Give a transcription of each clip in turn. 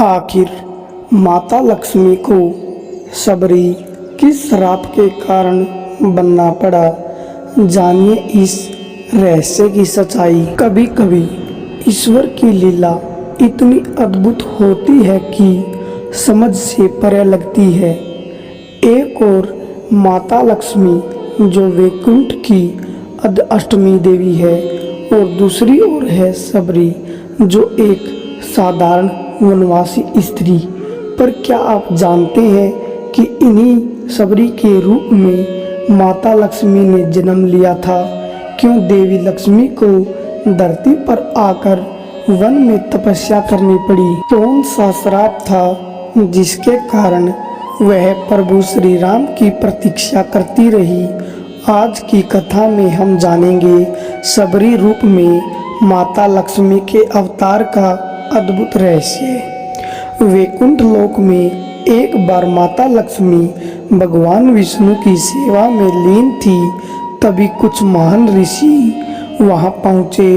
आखिर माता लक्ष्मी को सबरी किस श्राप के कारण बनना पड़ा, जानिए इस रहस्य की सच्चाई। कभी कभी ईश्वर की लीला इतनी अद्भुत होती है कि समझ से परे लगती है। एक और माता लक्ष्मी जो वैकुंठ की अष्टमी देवी है और दूसरी ओर है सबरी जो एक साधारण वनवासी स्त्री। पर क्या आप जानते हैं कि इन्हीं सबरी के रूप में माता लक्ष्मी ने जन्म लिया था? क्यों देवी लक्ष्मी को धरती पर आकर वन में तपस्या करनी पड़ी? कौन सा श्राप था जिसके कारण वह प्रभु श्री राम की प्रतीक्षा करती रही? आज की कथा में हम जानेंगे सबरी रूप में माता लक्ष्मी के अवतार का अद्भुत रहस्य। वैकुंठ लोक में एक बार माता लक्ष्मी भगवान विष्णु की सेवा में लीन थी। तभी कुछ महान ऋषि वहां पहुंचे।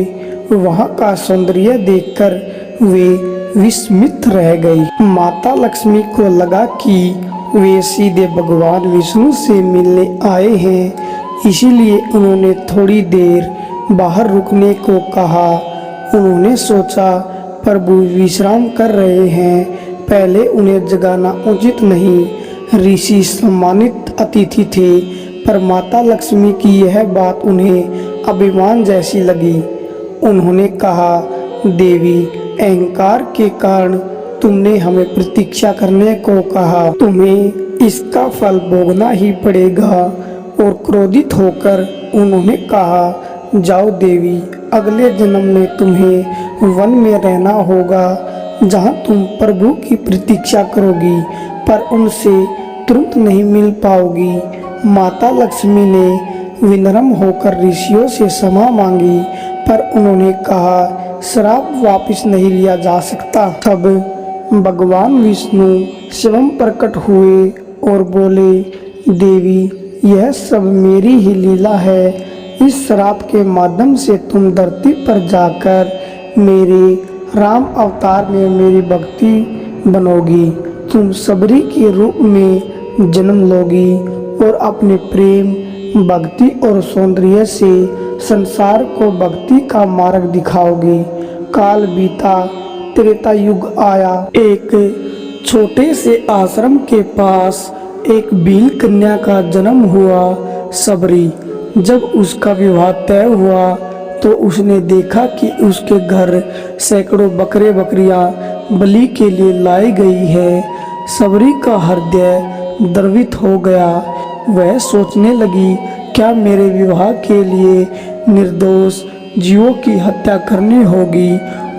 वहां का सौंदर्य देखकर वे विस्मित रह गई। माता लक्ष्मी को लगा कि वे सीधे भगवान विष्णु से मिलने आए हैं, इसीलिए उन्होंने थोड़ी देर बाहर रुकने को कहा। उन्होंने सोचा प्रभु विश्राम कर रहे हैं, पहले उन्हें जगाना उचित नहीं। ऋषि सम्मानित अतिथि थे, पर माता लक्ष्मी की यह बात उन्हें अभिमान जैसी लगी। उन्होंने कहा, देवी, अहंकार के कारण तुमने हमें प्रतीक्षा करने को कहा, तुम्हें इसका फल भोगना ही पड़ेगा। और क्रोधित होकर उन्होंने कहा, जाओ देवी, अगले जन्म में तुम्हें वन में रहना होगा जहां तुम प्रभु की प्रतीक्षा करोगी, पर उनसे तुरंत नहीं मिल पाओगी। माता लक्ष्मी ने विनम्र होकर ऋषियों से क्षमा मांगी, पर उन्होंने कहा, श्राप वापस नहीं लिया जा सकता। तब भगवान विष्णु स्वयं प्रकट हुए और बोले, देवी, यह सब मेरी ही लीला है। इस श्राप के माध्यम से तुम धरती पर जाकर मेरे राम अवतार में मेरी भक्ति बनोगी। तुम सबरी के रूप में जन्म लोगी और अपने प्रेम, भक्ति और सौंदर्य से संसार को भक्ति का मार्ग दिखाओगी। काल बीता, त्रेता युग आया। एक छोटे से आश्रम के पास एक भील कन्या का जन्म हुआ। सबरी जब उसका विवाह तय हुआ तो उसने देखा कि उसके घर सैकड़ों बकरे बकरियां बलि के लिए लाई गई है। सबरी का हृदय द्रवित हो गया। वह सोचने लगी, क्या मेरे विवाह के लिए निर्दोष जीवों की हत्या करनी होगी?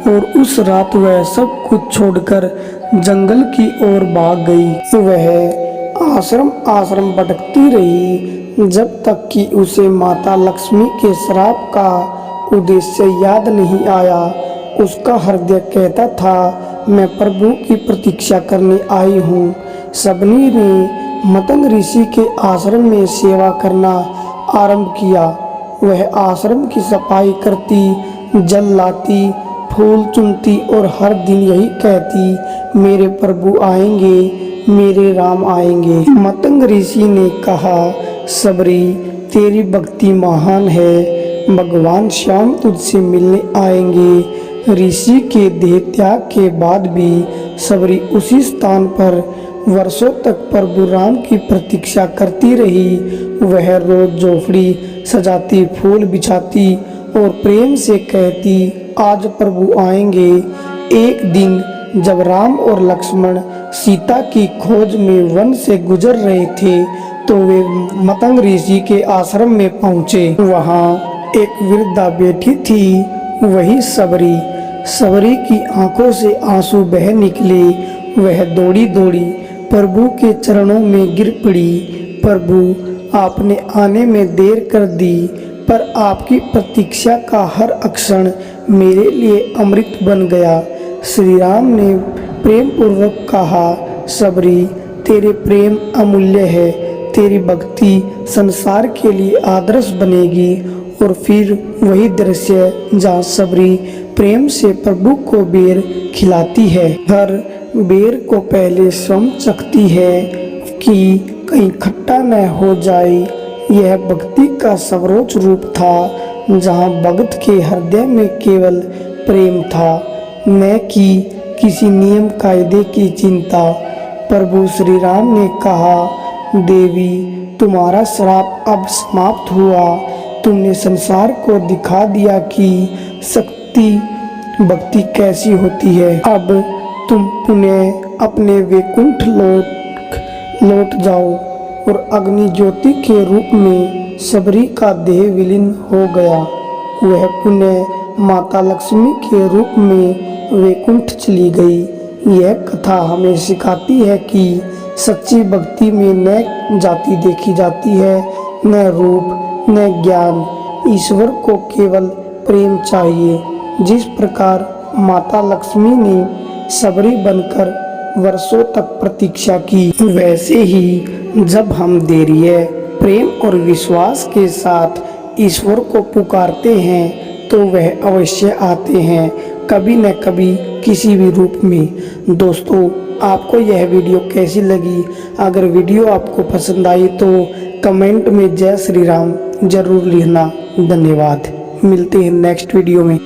और उस रात वह सब कुछ छोड़कर जंगल की ओर भाग गई। वह आश्रम आश्रम भटकती रही जब तक कि उसे माता लक्ष्मी के श्राप का उद्देश्य याद नहीं आया। उसका हृदय कहता था, मैं प्रभु की प्रतीक्षा करने आई हूँ। सबनी ने मतंग ऋषि के आश्रम में सेवा करना आरंभ किया। वह आश्रम की सफाई करती, जल लाती, फूल चुनती और हर दिन यही कहती, मेरे प्रभु आएंगे, मेरे राम आएंगे। मतंग ऋषि ने कहा, सबरी, तेरी भक्ति महान है, भगवान श्याम तुझसे मिलने आएंगे। ऋषि के देह त्याग के बाद भी सबरी उसी स्थान पर वर्षों तक प्रभु राम की प्रतीक्षा करती रही। वह रोज झोपड़ी सजाती, फूल बिछाती और प्रेम से कहती, आज प्रभु आएंगे। एक दिन जब राम और लक्ष्मण सीता की खोज में वन से गुजर रहे थे तो वे मतंग ऋषि के आश्रम में पहुंचे। वहां एक वृद्धा बैठी थी, वही सबरी। सबरी की आंखों से आंसू बह निकले। वह दौड़ी दौड़ी प्रभु के चरणों में गिर पड़ी। प्रभु, आपने आने में देर कर दी, पर आपकी प्रतीक्षा का हर अक्षण मेरे लिए अमृत बन गया। श्री राम ने प्रेम पूर्वक कहा, सबरी, तेरे प्रेम अमूल्य है, तेरी भक्ति संसार के लिए आदर्श बनेगी। और फिर वही दृश्य जहाँ सबरी प्रेम से प्रभु को बेर खिलाती है। हर बेर को पहले स्वयं चखती है कि कहीं खट्टा न हो जाए। यह भक्ति का सर्वोच्च रूप था, जहाँ भक्त के हृदय में केवल प्रेम था, न कि किसी नियम कायदे की चिंता। प्रभु श्री राम ने कहा, देवी तुम्हारा श्राप अब समाप्त हुआ। तुमने संसार को दिखा दिया कि शक्ति भक्ति कैसी होती है। अब तुम पुनः अपने वैकुंठ लौट जाओ। और अग्नि ज्योति के रूप में सबरी का देह विलीन हो गया। वह पुनः माता लक्ष्मी के रूप में वैकुंठ चली गई। यह कथा हमें सिखाती है कि सच्ची भक्ति में न जाति देखी जाती है, न रूप, न ज्ञान। ईश्वर को केवल प्रेम चाहिए। जिस प्रकार माता लक्ष्मी ने सबरी बनकर वर्षों तक प्रतीक्षा की, वैसे ही जब हम धैर्य, प्रेम और विश्वास के साथ ईश्वर को पुकारते हैं तो वह अवश्य आते हैं, कभी न कभी किसी भी रूप में। दोस्तों, आपको यह वीडियो कैसी लगी? अगर वीडियो आपको पसंद आई तो कमेंट में जय श्री राम जरूर लिखना। धन्यवाद। मिलते हैं नेक्स्ट वीडियो में।